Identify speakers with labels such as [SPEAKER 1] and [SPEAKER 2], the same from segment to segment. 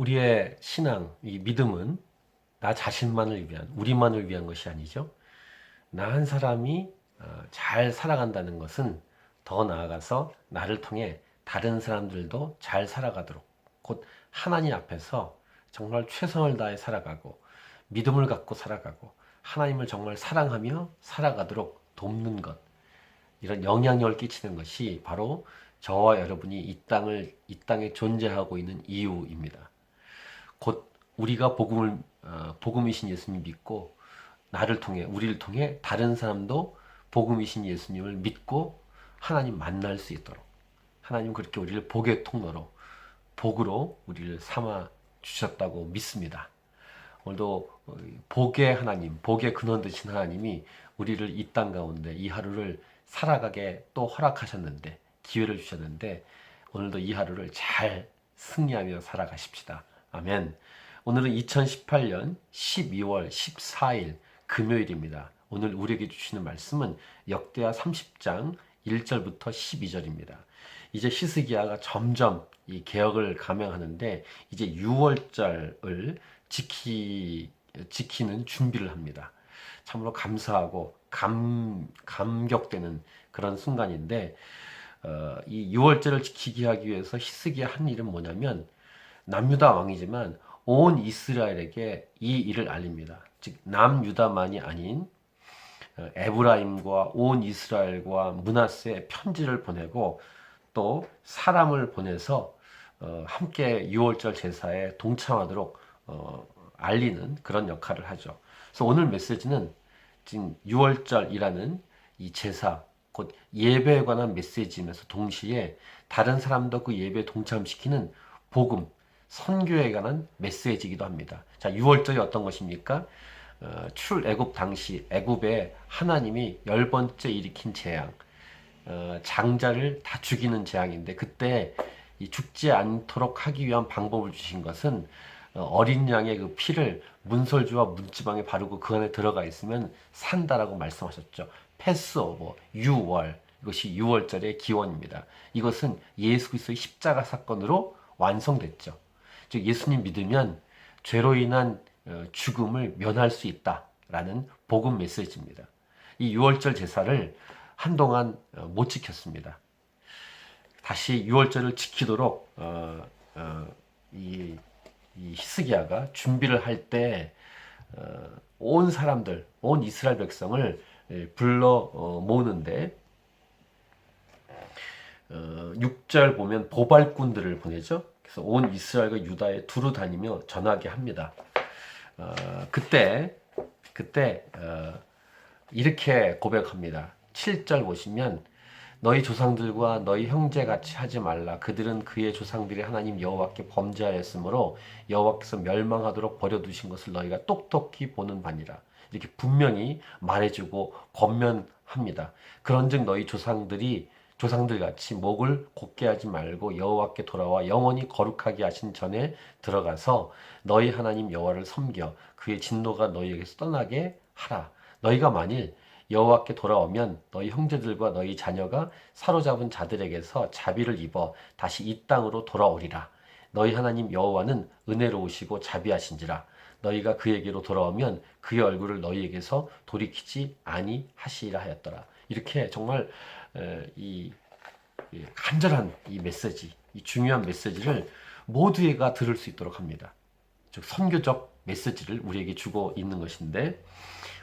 [SPEAKER 1] 우리의 신앙, 이 믿음은 나 자신만을 위한, 우리만을 위한 것이 아니죠. 나 한 사람이 잘 살아간다는 것은 더 나아가서 나를 통해 다른 사람들도 잘 살아가도록, 곧 하나님 앞에서 정말 최선을 다해 살아가고 믿음을 갖고 살아가고 하나님을 정말 사랑하며 살아가도록 돕는 것, 이런 영향력을 끼치는 것이 바로 저와 여러분이 이 땅에 존재하고 있는 이유입니다. 곧 우리가 복음이신 예수님 믿고 나를 통해 우리를 통해 다른 사람도 복음이신 예수님을 믿고 하나님 만날 수 있도록, 하나님 그렇게 우리를 복의 통로로, 복으로 우리를 삼아 주셨다고 믿습니다. 오늘도 복의 하나님, 복의 근원 되신 하나님이 우리를 이 땅 가운데 이 하루를 살아가게 또 허락하셨는데, 기회를 주셨는데, 오늘도 이 하루를 잘 승리하며 살아가십시다. 아멘. 오늘은 2018년 12월 14일 금요일입니다. 오늘 우리에게 주시는 말씀은 역대하 30장 1절부터 12절입니다. 이제 히스기야가 점점 이 개혁을 감행하는데 이제 6월절을 지키는 준비를 합니다. 참으로 감사하고 감격되는 그런 순간인데, 이 6월절을 지키게 하기 위해서 히스기야 한 일은 뭐냐면, 남유다 왕이지만 온 이스라엘에게 이 일을 알립니다. 즉 남유다만이 아닌 에브라임과 온 이스라엘과 므낫세에 편지를 보내고 또 사람을 보내서 함께 6월절 제사에 동참하도록 알리는 그런 역할을 하죠. 그래서 오늘 메시지는 지금 6월절이라는 이 제사, 곧 예배에 관한 메시지이면서 동시에 다른 사람도 그 예배에 동참시키는 복음, 선교에 관한 메시지이기도 합니다. 자, 6월절이 어떤 것입니까? 출애굽 당시 애굽에 하나님이 10번째 일으킨 재앙, 장자를 다 죽이는 재앙인데, 그때 이 죽지 않도록 하기 위한 방법을 주신 것은 어린 양의 그 피를 문설주와 문지방에 바르고 그 안에 들어가 있으면 산다라고 말씀하셨죠. 패스오버, 유월, 이것이 6월절의 기원입니다. 이것은 예수 그리스도의 십자가 사건으로 완성됐죠. 즉 예수님 믿으면 죄로 인한 죽음을 면할 수 있다라는 복음 메시지입니다. 이 6월절 제사를 한동안 못 지켰습니다. 다시 6월절을 지키도록 이 히스기야가 준비를 할 때 온 사람들, 온 이스라엘 백성을 불러 모으는데, 6절 보면 보발꾼들을 보내죠. 그래서 온 이스라엘과 유다에 두루 다니며 전하게 합니다. 그때 이렇게 고백합니다. 7절 보시면, 너희 조상들과 너희 형제같이 하지 말라. 그들은 그의 조상들이 하나님 여호와께 범죄하였으므로 여호와께서 멸망하도록 버려두신 것을 너희가 똑똑히 보는 바니라. 이렇게 분명히 말해주고 권면합니다. 그런즉 너희 조상들같이 목을 곧게 하지 말고 여호와께 돌아와 영원히 거룩하게 하신 전에 들어가서 너희 하나님 여호와를 섬겨 그의 진노가 너희에게서 떠나게 하라. 너희가 만일 여호와께 돌아오면 너희 형제들과 너희 자녀가 사로잡은 자들에게서 자비를 입어 다시 이 땅으로 돌아오리라. 너희 하나님 여호와는 은혜로우시고 자비하신지라. 너희가 그에게로 돌아오면 그의 얼굴을 너희에게서 돌이키지 아니하시리라 하였더라. 이렇게 정말 이 간절한 이 메시지, 이 중요한 메시지를 모두가 들을 수 있도록 합니다. 즉 선교적 메시지를 우리에게 주고 있는 것인데,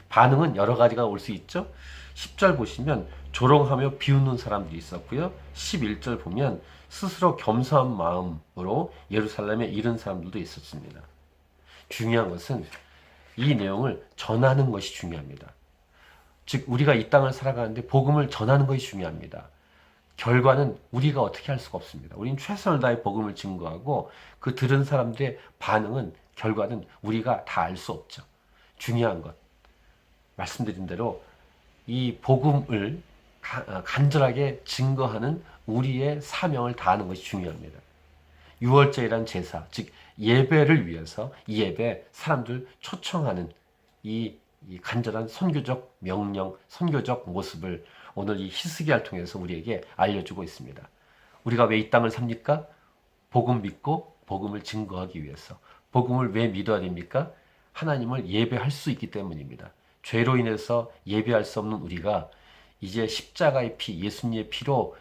[SPEAKER 1] 반응은 여러 가지가 올 수 있죠. 10절 보시면 조롱하며 비웃는 사람들이 있었고요. 11절 보면 스스로 겸손한 마음으로 예루살렘에 이른 사람들도 있었습니다. 중요한 것은 이 내용을 전하는 것이 중요합니다. 즉 우리가 이 땅을 살아가는데 복음을 전하는 것이 중요합니다. 결과는 우리가 어떻게 할 수가 없습니다. 우리는 최선을 다해 복음을 증거하고 그 들은 사람들의 반응은, 결과는 우리가 다 알 수 없죠. 중요한 것, 말씀드린 대로 이 복음을 간절하게 증거하는 우리의 사명을 다하는 것이 중요합니다. 6월절이란 제사, 즉 예배를 위해서 이 예배에 사람들 초청하는 이 간절한 선교적 명령, 선교적 모습을 오늘 이 히스기야를 통해서 우리에게 알려주고 있습니다. 우리가 왜 이 땅을 삽니까? 복음 믿고 복음을 증거하기 위해서. 복음을 왜 믿어야 됩니까? 하나님을 예배할 수 있기 때문입니다. 죄로 인해서 예배할 수 없는 우리가 이제 십자가의 피, 예수님의 피로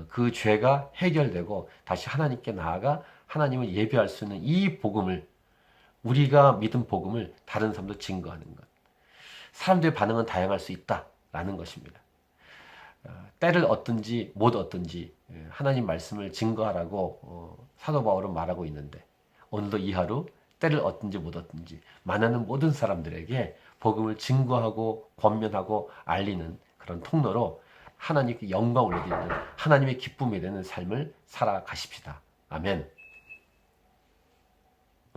[SPEAKER 1] 그 죄가 해결되고 다시 하나님께 나아가 하나님을 예배할 수 있는 이 복음을, 우리가 믿은 복음을 다른 사람도 증거하는 것. 사람들의 반응은 다양할 수 있다라는 것입니다. 때를 얻든지 못 얻든지 하나님 말씀을 증거하라고 사도 바울은 말하고 있는데, 오늘도 이 하루 때를 얻든지 못 얻든지 만나는 모든 사람들에게 복음을 증거하고 권면하고 알리는 그런 통로로 하나님께 영광 올려드리는, 하나님의 기쁨이 되는 삶을 살아가십시다. 아멘.